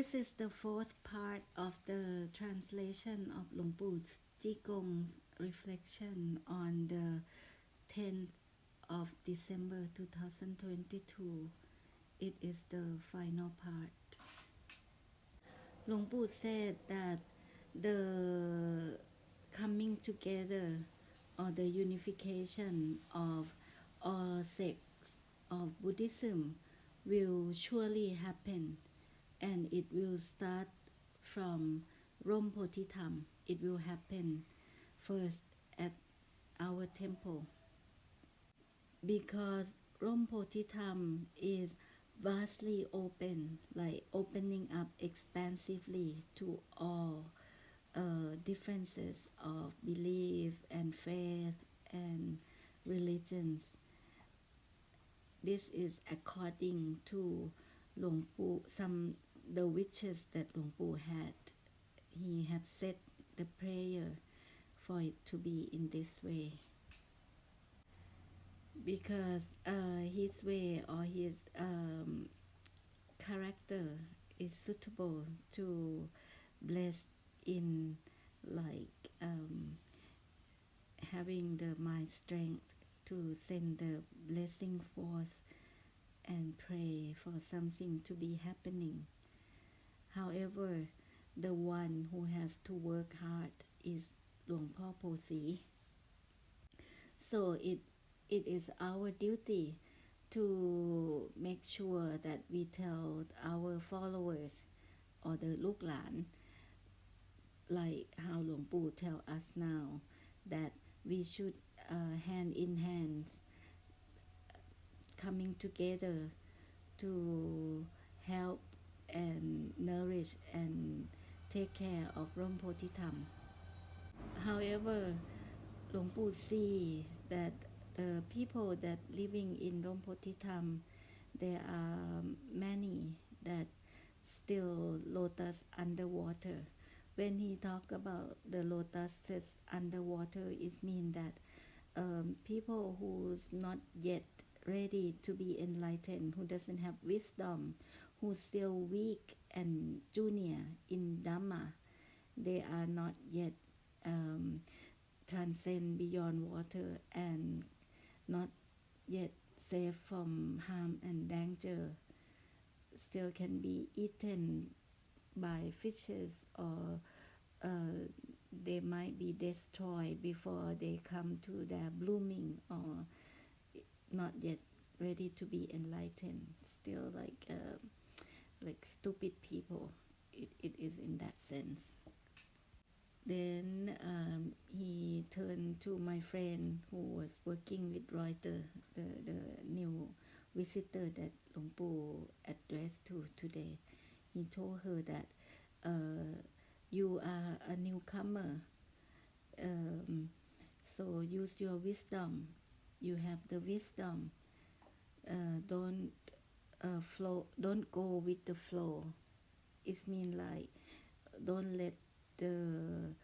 This is the fourth part of the translation of Luang Pu's Qigong's reflection on the 10th of December 2022. It is the final part. Luang Pu said that the coming together or the unification of all sects of Buddhism will surely happen, and it will start from Rom Bodhitham. It will happen first at our temple, because Rom Bodhitham is vastly open, like opening up expansively to all differences of belief and faith and religions. This is according to Luang Pu, the wishes that Luang Pu had. He had said the prayer for it to be in this way, because his way or his character is suitable to bless in like having the mind strength to send the blessing force and pray for something to be happening. However, the one who has to work hard is Luang Po Po Si. So it is our duty to make sure that we tell our followers or the Luk Lan, like how Luang Pu tell us now, that we should hand in hand coming together to help and nourish and take care of Rom Bodhitham. However, Luang Pu see that the people that living in Rom Bodhitham, there are many that still lotus underwater. When he talk about the lotuses underwater, it means that people who's not yet ready to be enlightened, who doesn't have wisdom, who's still weak and junior in Dhamma, they are not yet transcend beyond water and not yet safe from harm and danger, still can be eaten by fishes, or they might be destroyed before they come to their blooming, or not yet ready to be enlightened, still like stupid people. It is in that sense. Then he turned to my friend who was working with Reuters, the new visitor that Luang Pu addressed to today. He told her that you are a newcomer, so use your wisdom. You have the wisdom. Don't go with the flow. It means like don't let the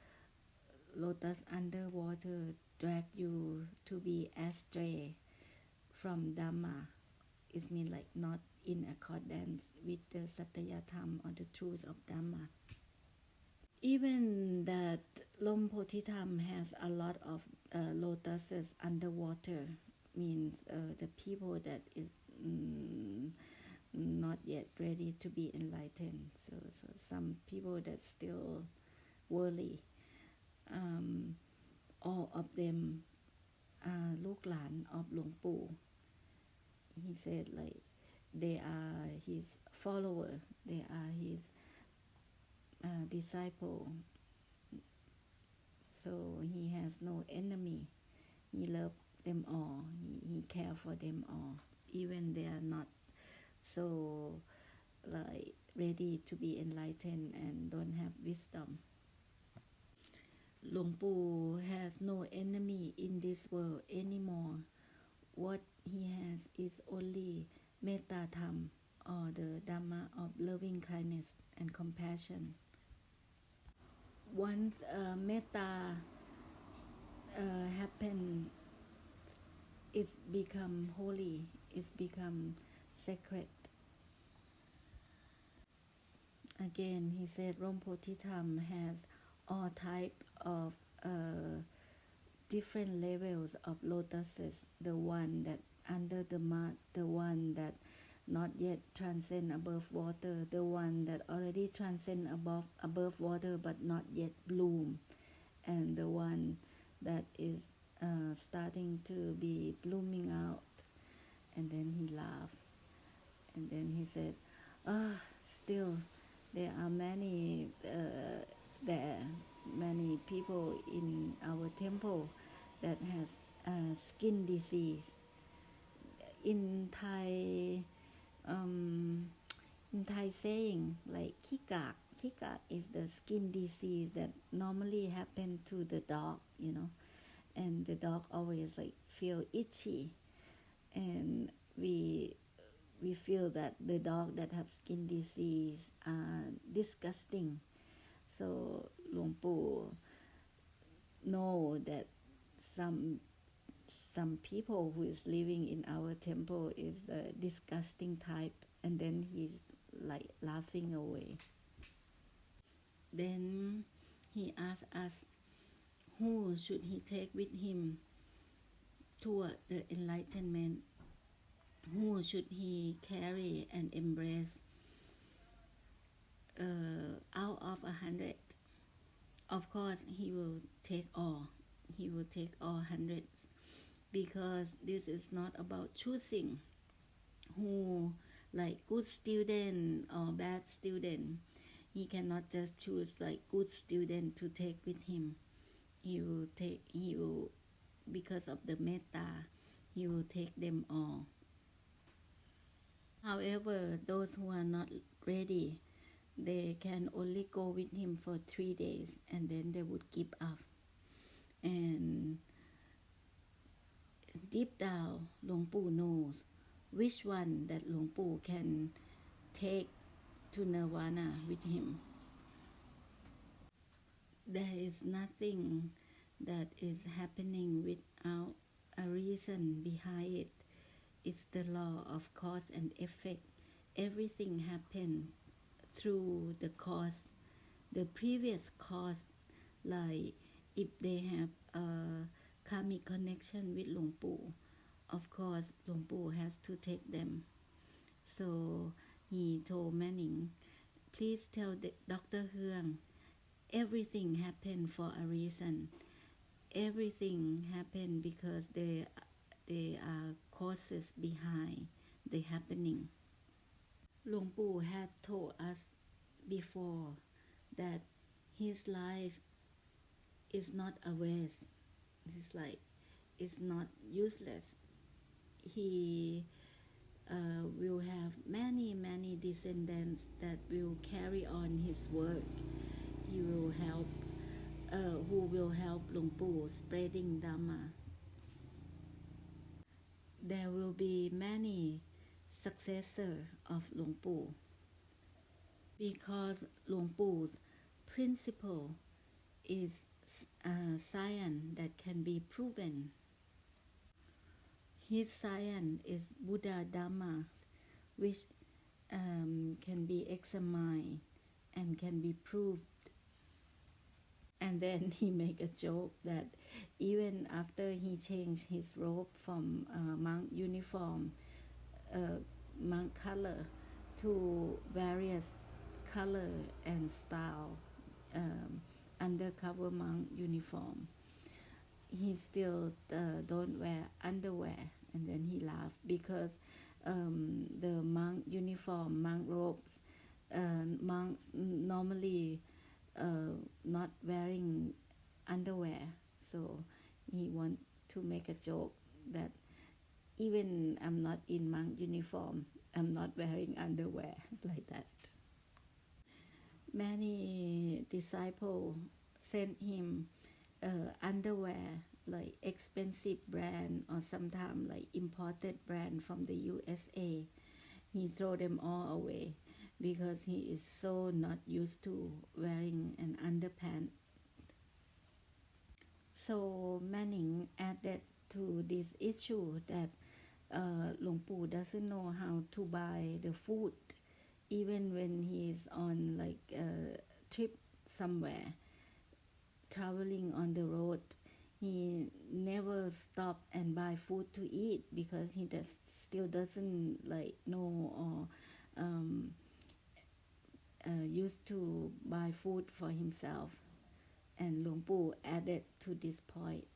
lotus underwater drag you to be astray from Dhamma. It means like not in accordance with the Satyatham or the truth of Dhamma. Even that Rom Bodhitham has a lot of lotuses underwater, means the people that is not yet ready to be enlightened. So some people that still worldly, all of them are Luk Lan of Luang Pu. He said like they are his follower, they are his disciple. So he has no enemy. He loves them all. He cares for them all, even they are not so like ready to be enlightened and don't have wisdom. Luang Pu has no enemy in this world anymore. What he has is only Metta Tham, or the Dhamma of loving kindness and compassion. Once Metta happen, it's become holy, it's become sacred. I Again, he said Rompotitham has all type of different levels of lotuses. The one that under the mud, the one that not yet transcend above water, the one that already transcend above water but not yet bloom, and the one that is starting to be blooming out. And then he laughed, and then he said, still there are many people in our temple that has skin disease. In Thai, saying, like kikak is the skin disease that normally happen to the dog, and the dog always like feel itchy, and we feel that the dog that have skin disease are disgusting. So Luang Pu know that some people who is living in our temple is the disgusting type, and then he's like laughing away. Then he asked us who should he take with him toward the enlightenment, who should he carry and embrace out of 100. Of course he will take all 100, because this is not about choosing who, like good student or bad student. He cannot just choose like good student to take with him. He will, because of the metta, he will take them all. However, those who are not ready, they can only go with him for 3 days, and then they would give up. And deep down, Luang Pu knows which one that Luang Pu can take to nirvana with him. There is nothing that is happening without a reason behind it. It's the law of cause and effect. Everything happens through the cause, the previous cause. Like if they have a karmic connection with Luang Pu, of course Luang Pu has to take them. So he told Manning, please tell Dr. Huang, everything happened for a reason. Everything happened because there are causes behind the happening. Luang Pu had told us before that his life is not a waste. His life is not useless. He will have many descendants that will carry on his work. He will help, who will help Luang Pu spreading Dhamma. There will be many successors of Luang Pu, because Luang Pu's principle is science that can be proven. His science is Buddha Dhamma, which can be examined and can be proved. And then he make a joke that even after he changed his robe from monk uniform, monk color, to various color and style, undercover monk uniform, he still don't wear underwear. And then he laughed because the monk uniform, monk robes, monks normally not wearing underwear. So he want to make a joke that even I'm not in monk uniform, I'm not wearing underwear like that. Many disciples sent him underwear, like expensive brand or sometimes like imported brand from the USA. He throw them all away because he is so not used to wearing an underpants. So Manning added to this issue that Luang Pu doesn't know how to buy the food even when he's on like a trip somewhere, traveling on the road, he never stop and buy food to eat because he still doesn't like know or used to buy food for himself. And Luang Pu added to this point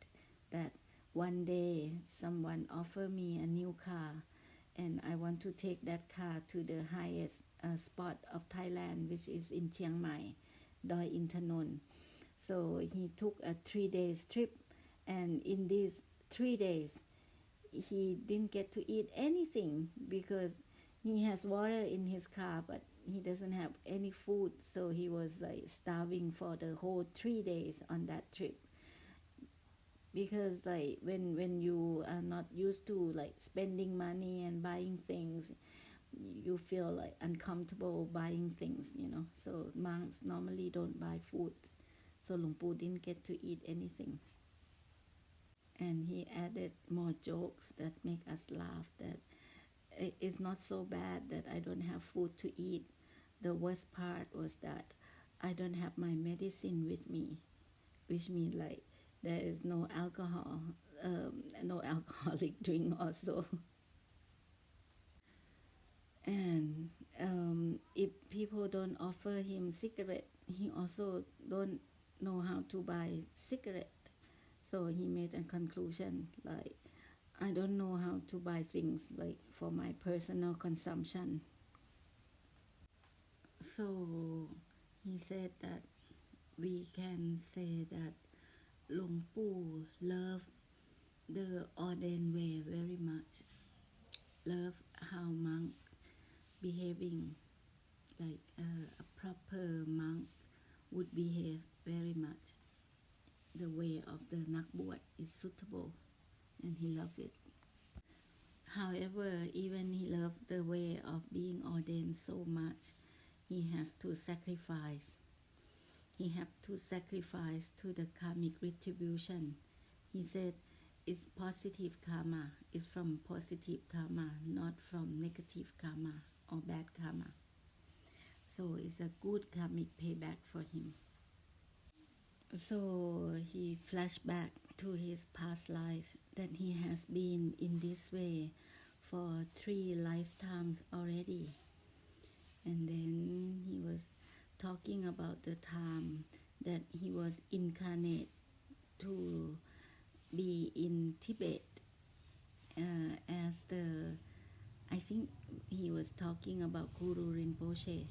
that one day someone offered me a new car and I want to take that car to the highest spot of Thailand, which is in Chiang Mai, Doi Intanon. So he took a 3 days trip, and in these 3 days he didn't get to eat anything because he has water in his car, but he doesn't have any food. So he was like starving for the whole 3 days on that trip. Because like when you are not used to like spending money and buying things, you feel like uncomfortable buying things, So monks normally don't buy food. So Luang Pu didn't get to eat anything. And he added more jokes that make us laugh, that it's not so bad that I don't have food to eat. The worst part was that I don't have my medicine with me, which means like there is no alcohol, no alcoholic drink also. And if people don't offer him cigarette, he also don't know how to buy cigarette. So he made a conclusion like, I don't know how to buy things like for my personal consumption. So he said that we can say that Luang Pu loved the ordained way very much, love how monk behaving like a proper monk would behave very much. The way of the nak bwat is suitable, and he loved it. However, even he loved the way of being ordained so much, he has to sacrifice. He had to sacrifice to the karmic retribution. He said it's positive karma, it's from positive karma, not from negative karma or bad karma. So it's a good karmic payback for him. So he flashed back to his past life that he has been in this way for 3 lifetimes already. And then he was talking about the time that he was incarnate to be in Tibet as I think he was talking about Guru Rinpoche,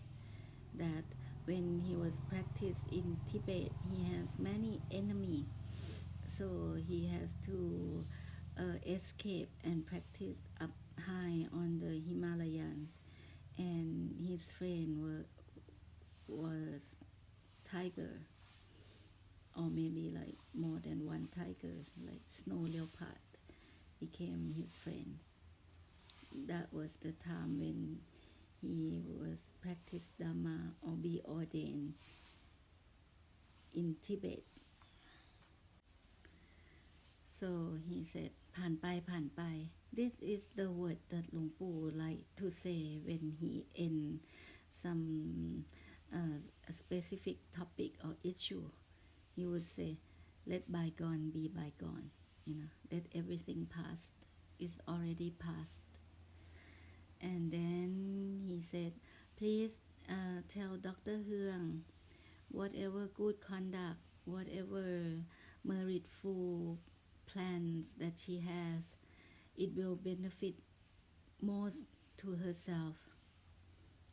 that when he was practiced in Tibet, he has many enemies. So he has to escape and practice up high on the Himalayas. And his friend was tiger, or maybe like more than one tiger, like snow leopard became his friend. That was the time when he was practice Dharma or be ordained in Tibet. So he said, ผ่านไป This is the word that Luang Pu like to say when he end some specific topic or issue. He would say, let bygone be bygone. Let everything pass. It's already passed. And then he said, please tell Dr. Huang whatever good conduct, whatever meritful plans that she has, it will benefit most to herself.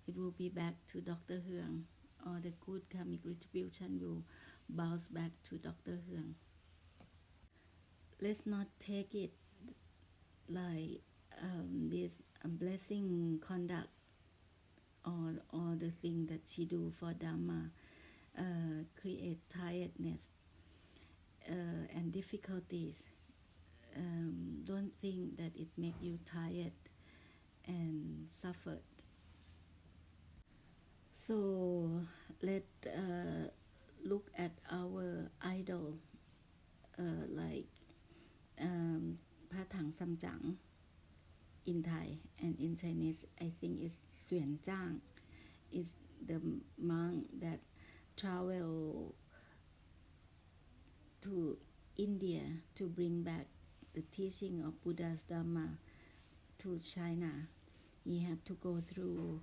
It will be back to Dr. Huang, or the good karmic retribution will bounce back to Dr. Huang. Let's not take it like this blessing conduct or the thing that she do for Dharma create tiredness and difficulties. Don't think that it make you tired and suffered. So let's look at our idol like Pratang Samjang in Thai, and in Chinese I think it's Xuan Zhang. is the monk that travel to India to bring back the teaching of Buddha's Dhamma to China. He had to go through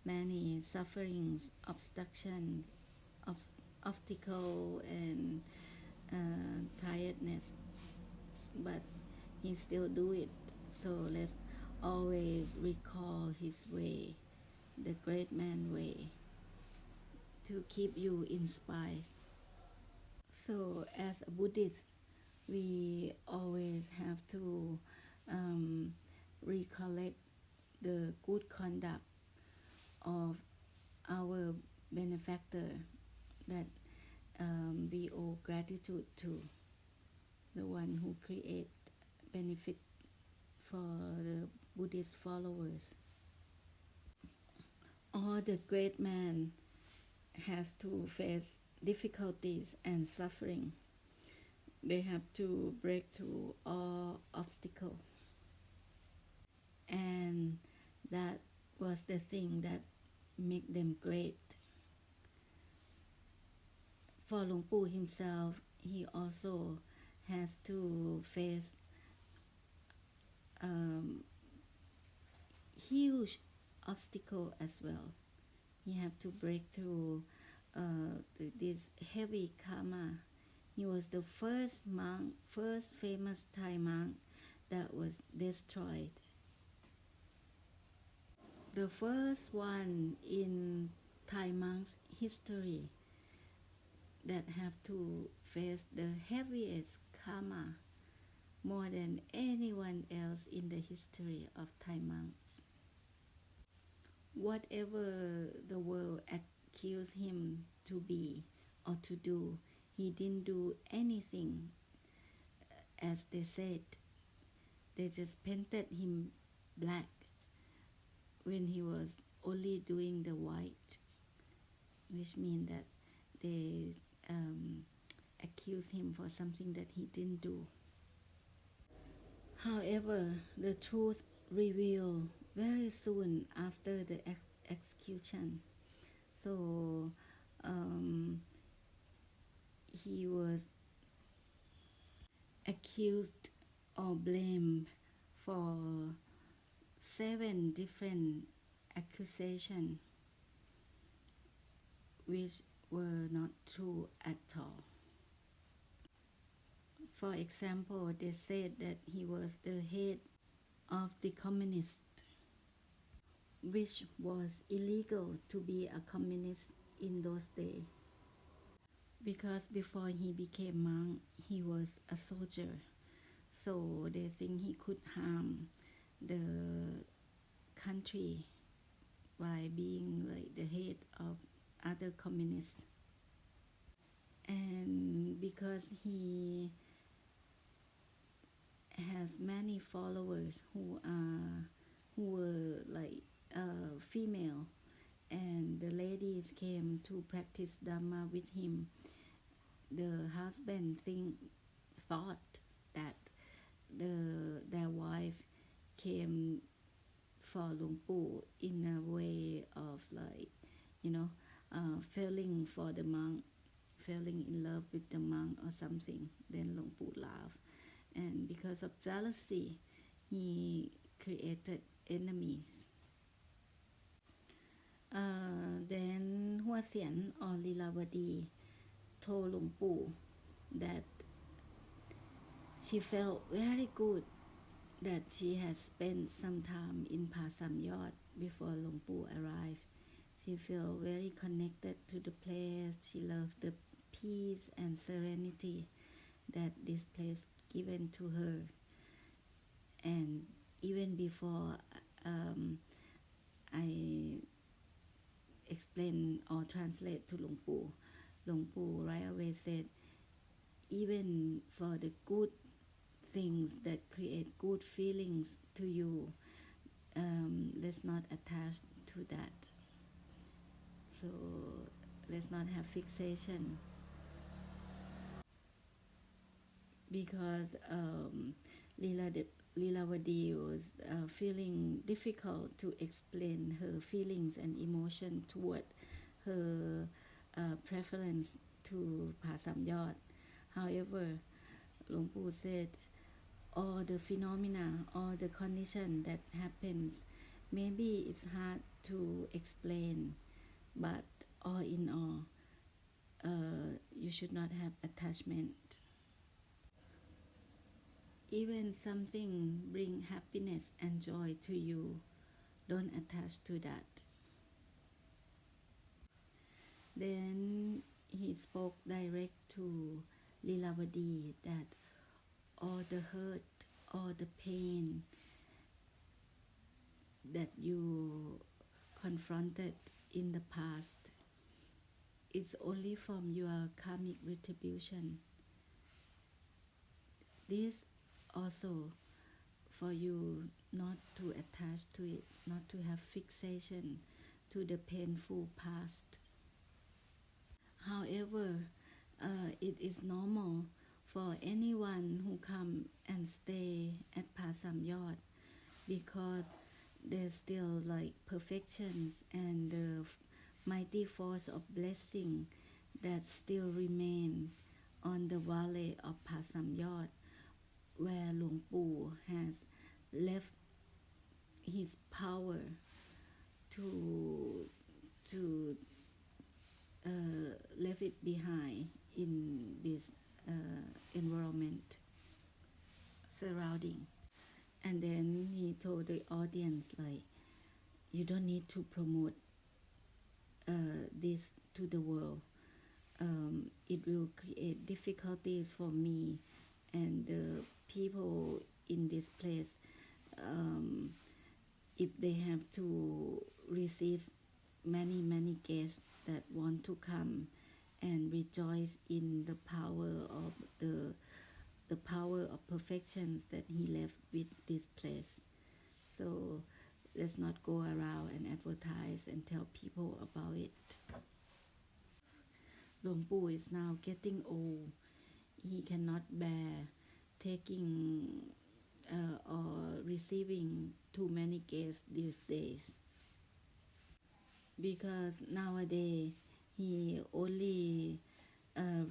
many sufferings, obstructions, obstacle, and tiredness, but he still do it. So let's always recall his way, the great man way, to keep you inspired. So as a Buddhist, we always have to recollect the good conduct of our benefactor that we owe gratitude to, the one who create benefit for the Buddhist followers. All the great man has to face difficulties and suffering. They have to break through all obstacles, and that was the thing that make them great. For Luang Pu himself, he also has to face huge obstacle as well. He have to break through this heavy karma. He was the first monk, first famous Thai monk that was destroyed. The first one in Thai monks' history that have to face the heaviest karma more than anyone else in the history of Thai monks. Whatever the world accused him to be or to do, he didn't do anything as they said. They just painted him black when he was only doing the white, which means that they accused him for something that he didn't do. However, the truth revealed very soon after the execution. So he was accused or blamed for 7 different accusations, which were not true at all. For example, they said that he was the head of the communists, which was illegal to be a communist in those days, because before he became monk, he was a soldier. So they think he could harm the country by being like the head of other communists. And because he has many followers who were like female, and the ladies came to practice Dhamma with him, the husband thought that their wife came for Luang Pu in a way of like, falling for the monk, falling in love with the monk or something. Then Luang Pu laughed, and because of jealousy, he created enemies. Then Hua Xian or Lilavadi told Luang Pu that she felt very good that she had spent some time in Pa Samyot before Luang Pu arrived. She felt very connected to the place. She loved the peace and serenity that this place given to her. And even before I explain or translate to Luang Pu right away said, even for the good things that create good feelings to you, let's not attach to that. So let's not have fixation, because Lilavadi was feeling difficult to explain her feelings and emotion toward her preference to Pasamyot. However, Luang Pu said all the phenomena, all the condition that happens, maybe it's hard to explain, but all in all, you should not have attachment. Even something bring happiness and joy to you, don't attach to that. Then he spoke direct to Lilavadi that all the hurt, all the pain that you confronted in the past, it's only from your karmic retribution. This also for you not to attach to it, not to have fixation to the painful past. However, it is normal for anyone who come and stay at Pasamyot because there's still like perfections and the mighty force of blessing that still remain on the valley of Pasamyot, where Luang Pu has left his power to left it behind in this environment surrounding. And then he told the audience like, you don't need to promote this to the world. It will create difficulties for me and the people in this place if they have to receive many guests that want to come and rejoice in the power of the power of perfections that he left with this place. So let's not go around and advertise and tell people about it. Luang Pu is now getting old. He cannot bear taking or receiving too many guests these days, because nowadays he only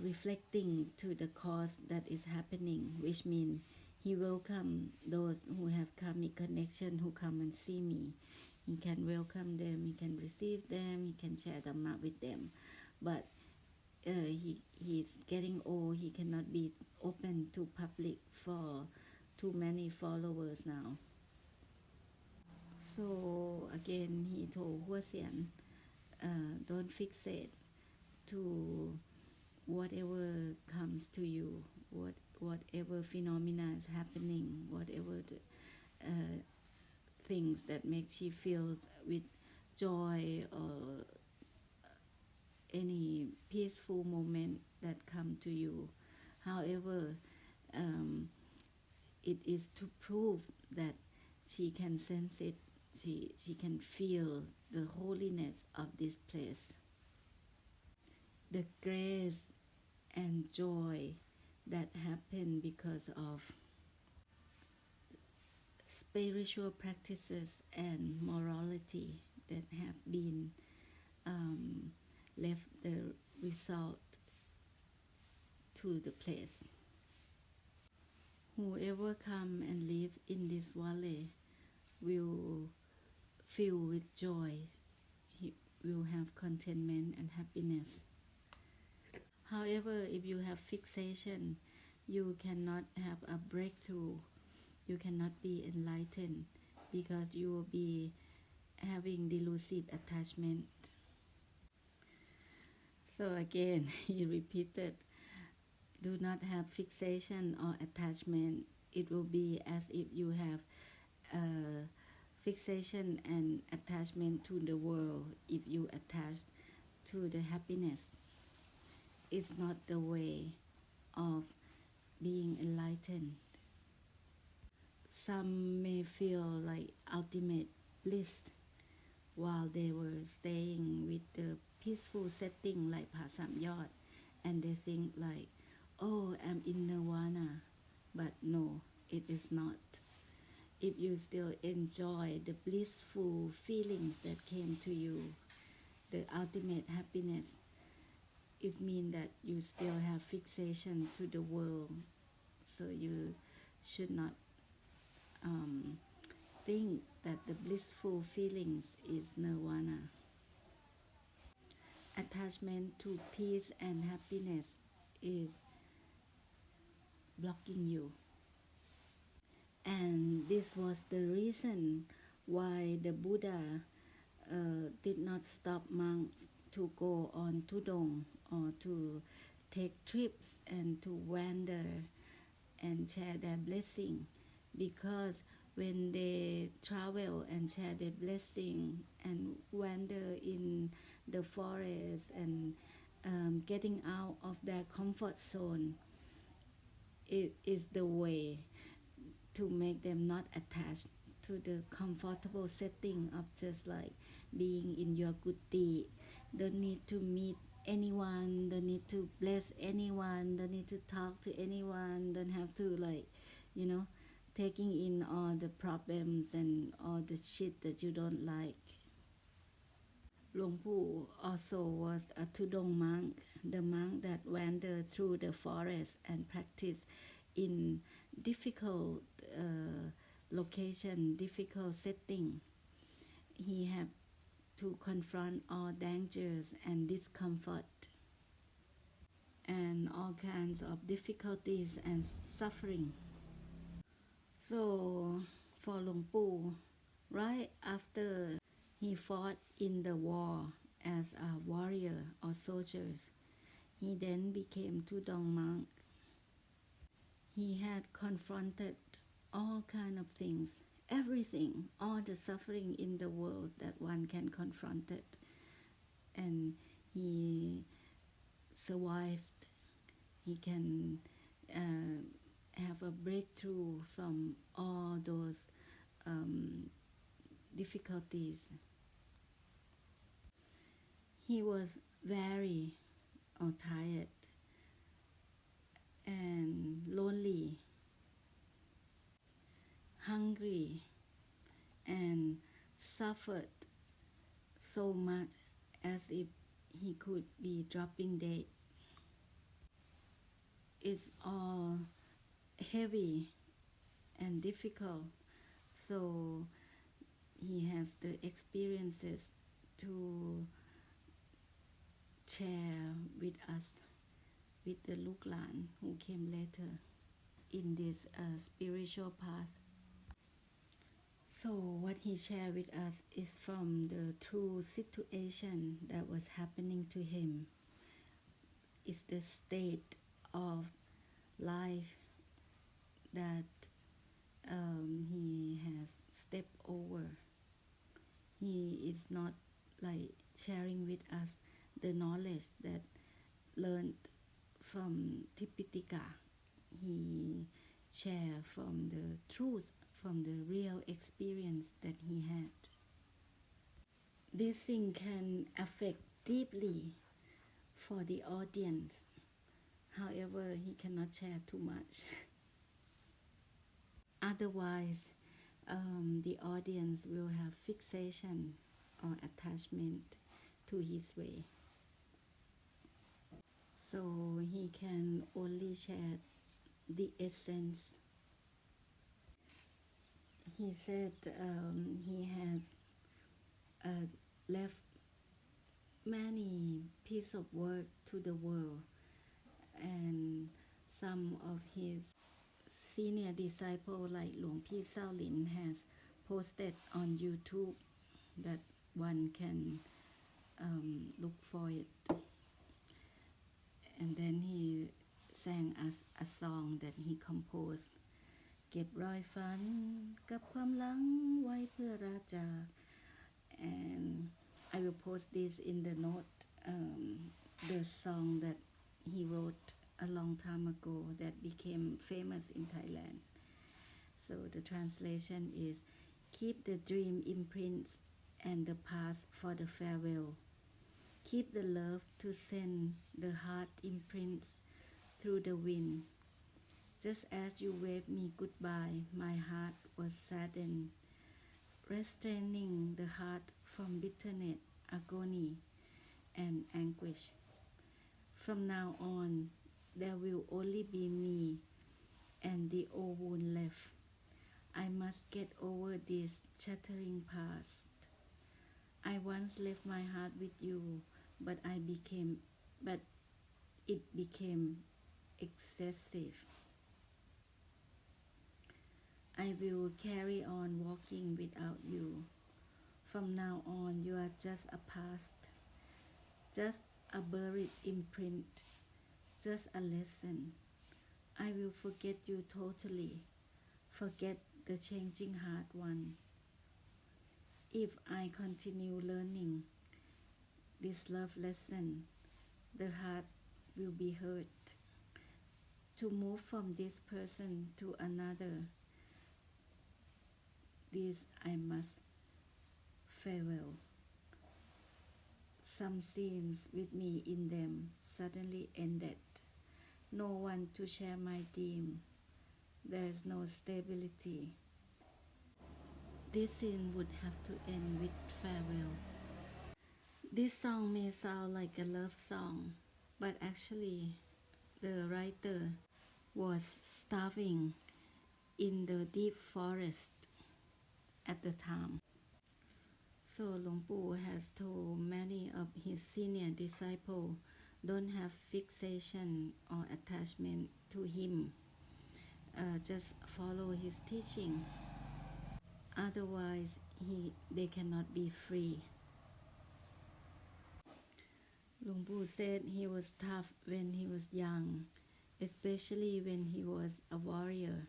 reflecting to the cause that is happening, which means he welcome those who have karmic connection who come and see me. He can welcome them, he can receive them, he can share Dhamma with them. But he's getting old, he cannot be open to public for too many followers now. So again, he told Hua Xian, don't fixate to whatever comes to you, whatever phenomena is happening, whatever things that makes you feel with joy or any peaceful moment that come to you. However, it is to prove that she can sense it, she can feel the holiness of this place, the grace and joy that happen because of spiritual practices and morality that have been left the result to the place. Whoever come and live in this valley will fill with joy, he will have contentment and happiness. However, if you have fixation, you cannot have a breakthrough, you cannot be enlightened because you will be having delusive attachment. So again, he repeated, do not have fixation or attachment. It will be as if you have fixation and attachment to the world. If you attach to the happiness, it's not the way of being enlightened. Some may feel like ultimate bliss while they were staying with the peaceful setting like Pasamyot, and they think like, oh, I'm in nirvana, but no, it is not. if you still enjoy the blissful feelings that came to you, the ultimate happiness, it means that you still have fixation to the world. So you should not think that the blissful feelings is nirvana. Attachment to peace and happiness is blocking you. And this was the reason why the Buddha did not stop monks to go on tudong or to take trips and to wander and share their blessing, because when they travel and share their blessing and wander in the forest and getting out of their comfort zone, it is the way to make them not attached to the comfortable setting of just like being in your kuti. Don't need to meet anyone, don't need to bless anyone, don't need to talk to anyone, don't have to like, taking in all the problems and all the shit that you don't like. Luang Pu also was a Tudong monk, the monk that wandered through the forest and practiced in difficult location, difficult setting. He had to confront all dangers and discomfort and all kinds of difficulties and suffering. So for Luang Pu, right after he fought in the war as a warrior or soldiers, he then became Tudong monk. He had confronted all kind of things, everything, all the suffering in the world that one can confront it. And he survived. He can have a breakthrough from all those difficulties. He was very tired and lonely, hungry, and suffered so much as if he could be dropping dead. It's all heavy and difficult, so he has the experiences to share with us, with the Luk Lan who came later in this spiritual path. So what he shared with us is from the true situation that was happening to him. It's the state of life that he has stepped over. He is not like sharing with us the knowledge that learned from Tipitaka. He shared from the truth, from the real experience that he had. This thing can affect deeply for the audience. However, he cannot share too much. Otherwise, the audience will have fixation or attachment to his way. So he can only share the essence. He said he has left many pieces of work to the world, and some of his senior disciples like Luang Pi Shaolin has posted on YouTube that one can look for it. And then he sang us a song that he composed, เก็บรอยฝันกับความหลังไว้เพื่อราชา and I will post this in the note, the song that he wrote a long time ago that became famous in Thailand. So the translation is, keep the dream imprints and the past for the farewell. Keep the love to send the heart imprints through the wind. Just as you waved me goodbye, my heart was saddened, restraining the heart from bitterness, agony, and anguish. From now on, there will only be me and the old wound left. I must get over this shattering past. I once left my heart with you, but it became excessive. I will carry on walking without you. From now on, you are just a past, just a buried imprint, just a lesson. I will forget you totally, forget the changing heart one. If I continue learning this love lesson, the heart will be hurt. To move from this person to another, this I must farewell. Some scenes with me in them suddenly ended. No one to share my dream. There's no stability. This scene would have to end with farewell. This song may sound like a love song, but actually the writer was starving in the deep forest at the time. So Luang Pu has told many of his senior disciples don't have fixation or attachment to him. Just follow his teaching. Otherwise, they cannot be free. Luang Pu said he was tough when he was young, especially when he was a warrior.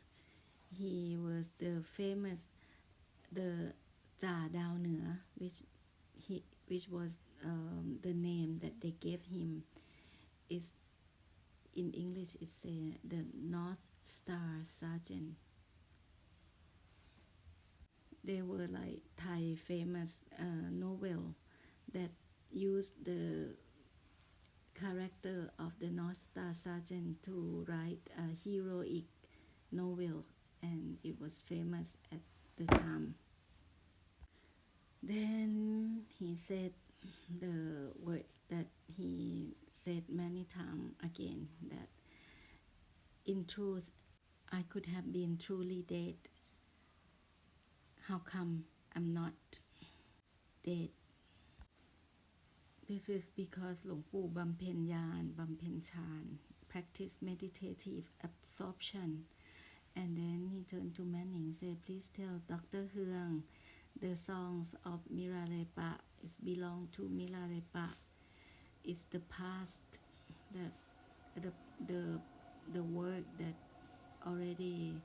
He was the famous the จ่าดาวเหนือ which was the name that they gave him. Is in English it's the North Star Sergeant. They were like Thai famous novel that used the character of the North Star Sergeant to write a heroic novel, and it was famous at the time. Then he said the words that he said many times again, that in truth I could have been truly dead. How come I'm not dead? This is because หลวงปู่บำเพ็ญญาณบำเพ็ญฌาน practice meditative absorption. And then he turned to Manning and said, please tell Dr. Huang the songs of Mirarepa is belong to Mirarepa. It's the past, that the work that already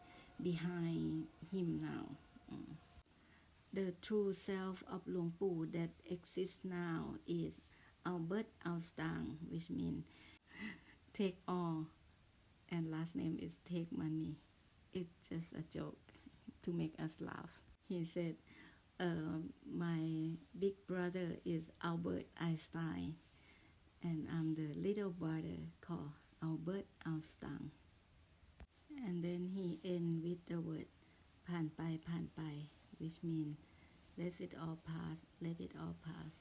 behind him now. The true self of Luang Pu that exists now is Albert Alstang, which means take all, and last name is take money. It's just a joke to make us laugh. He said, my big brother is Albert Einstein, and I'm the little brother called Albert Einstein. And then he end with the word ผ่านไป which means let it all pass, let it all pass.